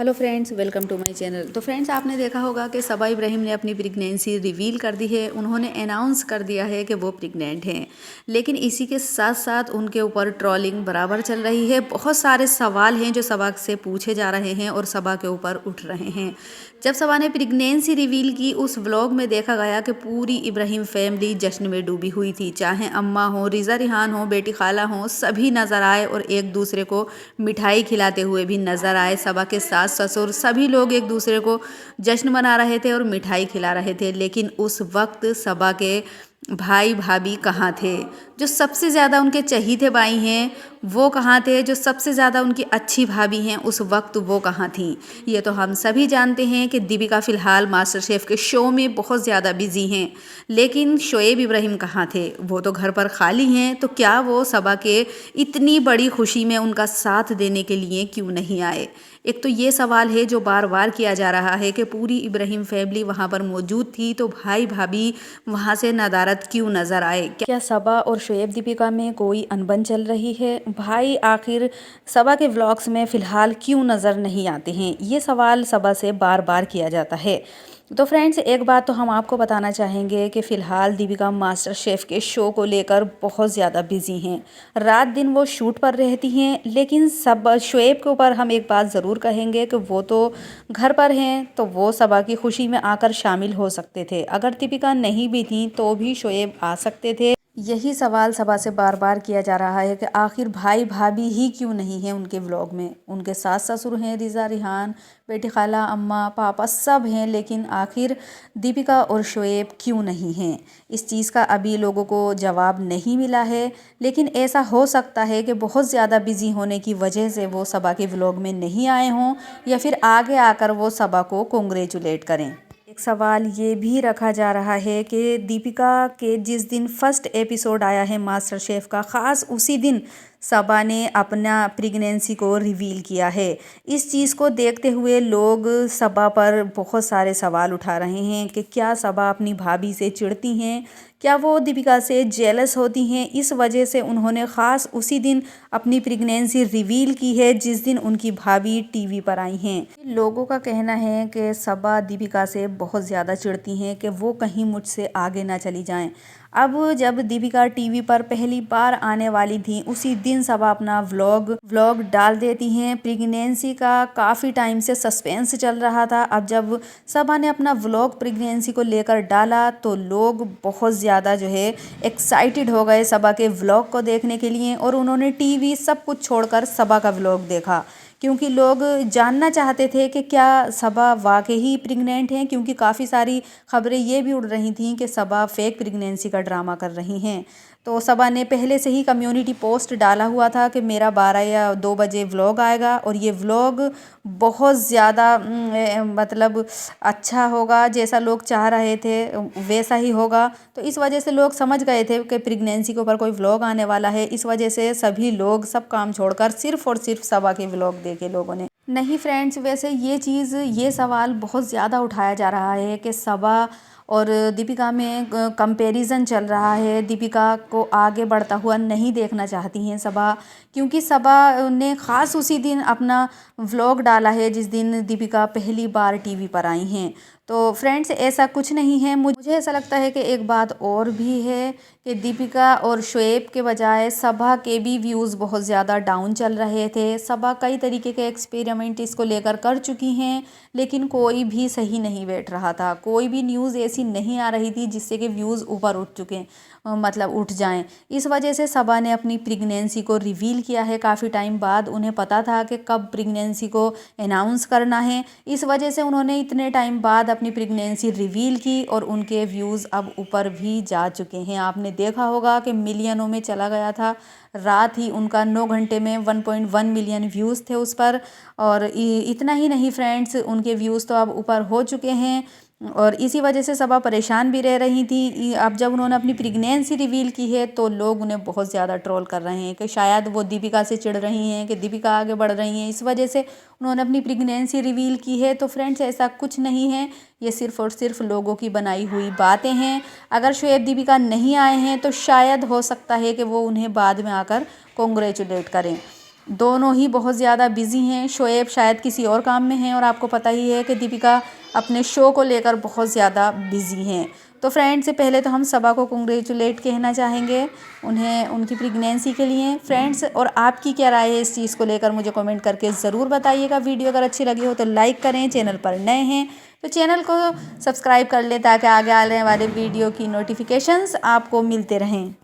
Hello friends, welcome to my channel. तो friends, आपने देखा होगा कि सबा इब्राहिम ने अपनी प्रेगनेंसी रिवील कर दी है। उन्होंने अनाउंस कर दिया है कि वो प्रेग्नेंट हैं। लेकिन इसी के साथ साथ उनके ऊपर ट्रोलिंग बराबर चल रही है। बहुत सारे सवाल हैं जो सबा से पूछे जा रहे हैं और सबा के ऊपर उठ रहे हैं। जब सबा ने प्रेगनेंसी रिवील की, उस व्लॉग में देखा गया कि पूरी इब्राहिम फैमिली जश्न में डूबी हुई थी। चाहे अम्मा हो, रिज़ा रिहान हो, बेटी खाला हो, सभी नज़र आए और एक दूसरे को मिठाई खिलाते हुए भी नज़र आए। सबा के सास ससुर सभी लोग एक दूसरे को जश्न मना रहे थे और मिठाई खिला रहे थे। लेकिन उस वक्त सबा के भाई भाभी कहाँ थे? जो सबसे ज़्यादा उनके चहीते भाई हैं वो कहाँ थे? जो सबसे ज़्यादा उनकी अच्छी भाभी हैं उस वक्त वो कहाँ थीं? ये तो हम सभी जानते हैं कि दीपिका फ़िलहाल मास्टर शेफ़ के शो में बहुत ज़्यादा बिज़ी हैं। लेकिन शोएब इब्राहिम कहाँ थे? वो तो घर पर खाली हैं। तो क्या वो सबा के इतनी बड़ी खुशी में उनका साथ देने के लिए क्यों नहीं आए? एक तो ये सवाल है जो बार बार किया जा रहा है कि पूरी इब्राहिम फैमिली वहाँ पर मौजूद थी तो भाई भाभी वहाँ से नदारद क्यों नज़र आए? क्या सबा और शोएब दीपिका में कोई अनबन चल रही है? भाई आखिर सबा के व्लॉग्स में फ़िलहाल क्यों नज़र नहीं आते हैं? ये सवाल सबा से बार बार किया जाता है। तो फ्रेंड्स, एक बात तो हम आपको बताना चाहेंगे कि फ़िलहाल दीपिका मास्टर शेफ़ के शो को लेकर बहुत ज़्यादा बिज़ी हैं। रात दिन वो शूट पर रहती हैं। लेकिन सब शोएब के ऊपर हम एक बात ज़रूर कहेंगे कि वो तो घर पर हैं, तो वो सबा की खुशी में आकर शामिल हो सकते थे। अगर दीपिका नहीं भी थी तो भी शोएब आ सकते थे। यही सवाल सबा से बार बार किया जा रहा है कि आखिर भाई भाभी ही क्यों नहीं हैं उनके व्लॉग में? उनके सास ससुर हैं, रिज़ा रिहान, बेटी खाला, अम्मा पापा सब हैं, लेकिन आखिर दीपिका और शोएब क्यों नहीं हैं? इस चीज़ का अभी लोगों को जवाब नहीं मिला है। लेकिन ऐसा हो सकता है कि बहुत ज़्यादा बिज़ी होने की वजह से वो सबा के व्लॉग में नहीं आए हों, या फिर आगे आकर वो सबा को कॉन्ग्रेचुलेट करें। एक सवाल ये भी रखा जा रहा है कि दीपिका के जिस दिन फर्स्ट एपिसोड आया है मास्टर शेफ़ का, ख़ास उसी दिन सबा ने अपना प्रेगनेंसी को रिवील किया है। इस चीज़ को देखते हुए लोग सबा पर बहुत सारे सवाल उठा रहे हैं कि क्या सबा अपनी भाभी से चिढ़ती हैं? क्या वो दीपिका से जेलस होती हैं? इस वजह से उन्होंने ख़ास उसी दिन अपनी प्रेगनेंसी रिवील की है जिस दिन उनकी भाभी टीवी पर आई हैं। लोगों का कहना है कि सबा दीपिका से बहुत ज़्यादा चिढ़ती हैं कि वो कहीं मुझसे आगे ना चली जाएं। अब जब दीपिका टीवी पर पहली बार आने वाली थी, उसी दिन सबा अपना व्लॉग डाल देती हैं। प्रेगनेंसी का काफ़ी टाइम से सस्पेंस चल रहा था। अब जब सबा ने अपना व्लॉग प्रेगनेंसी को लेकर डाला तो लोग बहुत ज़्यादा जो है एक्साइटेड हो गए सबा के व्लॉग को देखने के लिए, और उन्होंने टीवी सब कुछ छोड़कर सबा का व्लॉग देखा, क्योंकि लोग जानना चाहते थे कि क्या सबा वाकई ही प्रेग्नेंट हैं। क्योंकि काफ़ी सारी खबरें ये भी उड़ रही थीं कि सबा फेक प्रेगनेंसी का ड्रामा कर रही हैं। तो सबा ने पहले से ही कम्युनिटी पोस्ट डाला हुआ था कि मेरा 12 या 2 बजे व्लॉग आएगा, और ये व्लॉग बहुत ज़्यादा मतलब अच्छा होगा, जैसा लोग चाह रहे थे वैसा ही होगा। तो इस वजह से लोग समझ गए थे कि प्रेगनेंसी के ऊपर कोई व्लॉग आने वाला है। इस वजह से सभी लोग सब काम छोड़कर सिर्फ़ और सिर्फ सबा के व्लॉग देखे लोगों ने। नहीं फ्रेंड्स, वैसे ये सवाल बहुत ज़्यादा उठाया जा रहा है कि सबा और दीपिका में कंपैरिजन चल रहा है। दीपिका को आगे बढ़ता हुआ नहीं देखना चाहती हैं सबा, क्योंकि सबा ने ख़ास उसी दिन अपना व्लॉग डाला है जिस दिन दीपिका पहली बार टीवी पर आई हैं। तो फ्रेंड्स, ऐसा कुछ नहीं है। मुझे ऐसा लगता है कि एक बात और भी है कि दीपिका और शोएब के बजाय सबा के भी व्यूज़ बहुत ज़्यादा डाउन चल रहे थे। सबा कई तरीके के एक्सपेरिमेंट इसको लेकर कर चुकी हैं, लेकिन कोई भी सही नहीं बैठ रहा था। कोई भी न्यूज़ ऐसी नहीं आ रही थी जिससे कि व्यूज़ ऊपर उठ चुके मतलब उठ जाएं। इस वजह से सबा ने अपनी प्रेगनेंसी को रिवील किया है काफ़ी टाइम बाद। उन्हें पता था कि कब प्रेगनेंसी को अनाउंस करना है। इस वजह से उन्होंने इतने टाइम बाद अपनी प्रेगनेंसी रिवील की, और उनके व्यूज़ अब ऊपर भी जा चुके हैं। आपने देखा होगा कि मिलियनों में चला गया था। रात ही उनका 9 घंटे में 1.1 मिलियन व्यूज़ थे उस पर। और इतना ही नहीं फ्रेंड्स, उनके व्यूज़ तो अब ऊपर हो चुके हैं, और इसी वजह से सबा परेशान भी रह रही थी। अब जब उन्होंने अपनी प्रेगनेंसी रिवील की है तो लोग उन्हें बहुत ज़्यादा ट्रोल कर रहे हैं कि शायद वो दीपिका से चिढ़ रही हैं कि दीपिका आगे बढ़ रही हैं, इस वजह से उन्होंने अपनी प्रेगनेंसी रिवील की है। तो फ्रेंड्स, ऐसा कुछ नहीं है, ये सिर्फ़ और सिर्फ लोगों की बनाई हुई बातें हैं। अगर शोएब दीपिका नहीं आए हैं तो शायद हो सकता है कि वो उन्हें बाद में आकर कॉन्ग्रेचुलेट करें। दोनों ही बहुत ज़्यादा बिज़ी हैं। शोएब शायद किसी और काम में हैं और आपको पता ही है कि दीपिका अपने शो को लेकर बहुत ज़्यादा बिज़ी हैं। तो फ्रेंड्स, पहले तो हम सबा को कंग्रेचुलेट कहना चाहेंगे उन्हें उनकी प्रेगनेंसी के लिए। फ्रेंड्स, और आपकी क्या राय है इस चीज़ को लेकर मुझे कमेंट करके ज़रूर बताइएगा। वीडियो अगर अच्छी लगी हो तो लाइक करें, चैनल पर नए हैं तो चैनल को सब्सक्राइब कर लें ताकि आगे आने वाले वीडियो की नोटिफिकेशंस आपको मिलते रहें।